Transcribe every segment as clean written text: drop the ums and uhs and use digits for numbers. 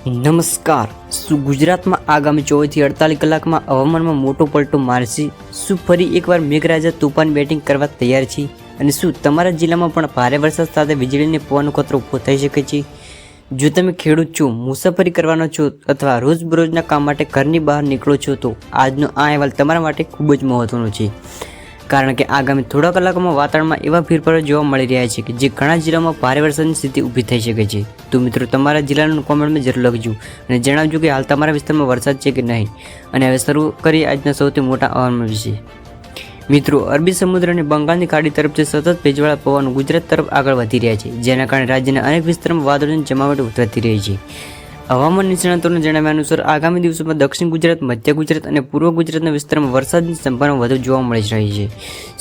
નમસ્કાર। શું ગુજરાતમાં આગામી 24 થી 48 કલાકમાં હવામાનમાં મોટો પલટો મારશે? શું ફરી એકવાર મેઘરાજા તોફાન બેટિંગ કરવા તૈયાર છે? અને શું તમારા જિલ્લામાં પણ ભારે વરસાદ સાથે વીજળીને પવનનો ખતરો ઊભો થઈ શકે છે? જો તમે ખેડૂત છો, મુસાફરી કરવાનો છો અથવા રોજબરોજના કામ માટે ઘરની બહાર નીકળો છો તો આજનો આ અહેવાલ તમારા માટે ખૂબ જ મહત્વનો છે, કારણ કે આગામી થોડા કલાકોમાં વાતાવરણમાં એવા ફેરફારો જોવા મળી રહ્યા છે કે જે ઘણા જિલ્લામાં ભારે વરસાદની સ્થિતિ ઊભી થઈ શકે છે। તો મિત્રો, તમારા જિલ્લાનું કોમેન્ટમાં જરૂર લખજો અને જણાવજો કે હાલ તમારા વિસ્તારમાં વરસાદ છે કે નહીં। અને હવે શરૂ કરીએ આજના સૌથી મોટા હવામાન વિશે। મિત્રો, અરબી સમુદ્ર અને બંગાળની ખાડી તરફથી સતત ભેજવાળા પવનો ગુજરાત તરફ આગળ વધી રહ્યા છે, જેના કારણે રાજ્યના અનેક વિસ્તારોમાં વાદળોની જમાવટ વધતી રહી છે। હવામાન નિષ્ણાતોના જણાવ્યા અનુસાર આગામી દિવસોમાં દક્ષિણ ગુજરાત, મધ્ય ગુજરાત અને પૂર્વ ગુજરાતના વિસ્તારોમાં વરસાદની સંભાવના વધુ જોવા મળી રહી છે।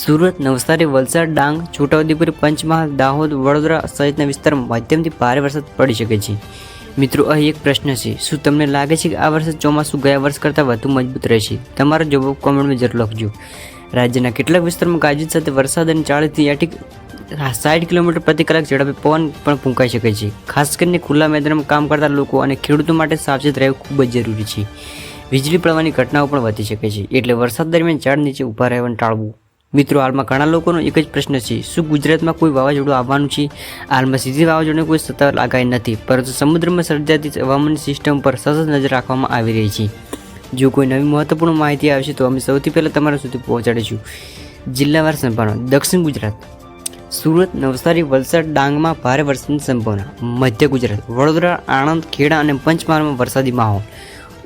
સુરત, નવસારી, વલસાડ, ડાંગ, છોટાઉદેપુર, પંચમહાલ, દાહોદ, વડોદરા સહિતના વિસ્તારોમાં મધ્યમથી ભારે વરસાદ પડી શકે છે। મિત્રો, અહીં એક પ્રશ્ન છે, શું તમને લાગે છે કે આ વર્ષે ચોમાસું ગયા વર્ષ કરતાં વધુ મજબૂત રહેશે? તમારો જવાબ કોમેન્ટમાં જરૂર લખજો। રાજ્યના કેટલાક વિસ્તારોમાં ગાજવીજ સાથે વરસાદ અને 40 થી 60 કિલોમીટર પ્રતિ કલાક ઝડપે પવન પણ ફૂંકાઈ શકે છે। ખાસ કરીને ખુલ્લા મેદાનમાં કામ કરતા લોકો અને ખેડૂતો માટે સાવચેત રહેવું ખૂબ જ જરૂરી છે। વીજળી પડવાની ઘટનાઓ પણ વધી શકે છે, એટલે વરસાદ દરમિયાન ઝાડ નીચે ઊભા રહેવાનું ટાળવું। મિત્રો, હાલમાં ઘણા લોકોનો એક જ પ્રશ્ન છે, શું ગુજરાતમાં કોઈ વાવાઝોડું આવવાનું છે? હાલમાં સીધી વાવાઝોડાની કોઈ સત્તાવાર આગાહી નથી, પરંતુ સમુદ્રમાં સર્જાતી હવામાનની સિસ્ટમ પર સતત નજર રાખવામાં આવી રહી છે। જો કોઈ નવી મહત્વપૂર્ણ માહિતી આવશે તો અમે સૌથી પહેલાં તમારા સુધી પહોંચાડીશું। જિલ્લાવાર સંભાવના: દક્ષિણ ગુજરાત, સુરત, નવસારી, વલસાડ, ડાંગમાં ભારે વરસાદની સંભાવના। મધ્ય ગુજરાત, વડોદરા, આણંદ, ખેડા અને પંચમહાલમાં વરસાદી માહોલ।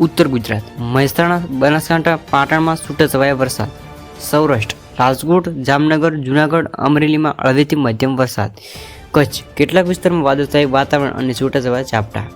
ઉત્તર ગુજરાત, મહેસાણા, બનાસકાંઠા, પાટણમાં છૂટાછવાયા વરસાદ। સૌરાષ્ટ્ર, રાજકોટ, જામનગર, જૂનાગઢ, અમરેલીમાં હળવેથી મધ્યમ વરસાદ। કચ્છ, કેટલાક વિસ્તારમાં વાદળછાયું વાતાવરણ અને છૂટાછવાયા ઝાપટા।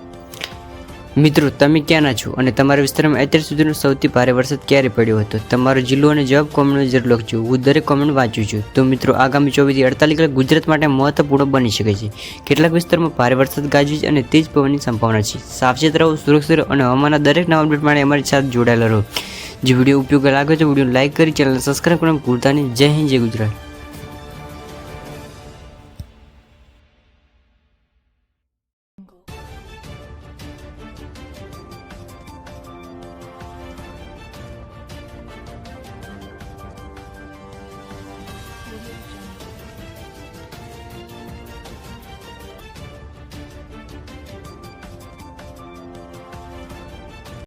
મિત્રો, તમે ક્યાંના છો અને તમારા વિસ્તારમાં અત્યાર સુધીનો સૌથી ભારે વરસાદ ક્યારે પડ્યો હતો? તમારો જિલ્લો અને જવાબ કોમેન્ટમાં જરૂર લખજો, હું દરેક કોમેન્ટ વાંચું છું। તો મિત્રો, આગામી 24 થી 48 કલાક ગુજરાત માટે મહત્વપૂર્ણ બની શકે છે। કેટલાક વિસ્તારમાં ભારે વરસાદ, ગાજવીજ અને તેજ પવનની સંભાવના છે। સાવચેત રહો, સુરક્ષિત રહો અને હવામાનના દરેક નવા અપડેટ માટે અમારી સાથે જોડાયેલા રહો। જો વિડીયો ઉપયોગી લાગે તો વિડીયો લાઇક કરી ચેનલને સબસ્ક્રાઈબ કરવાનું ભૂલતા નહીં। જય હિન્દ, જય ગુજરાત।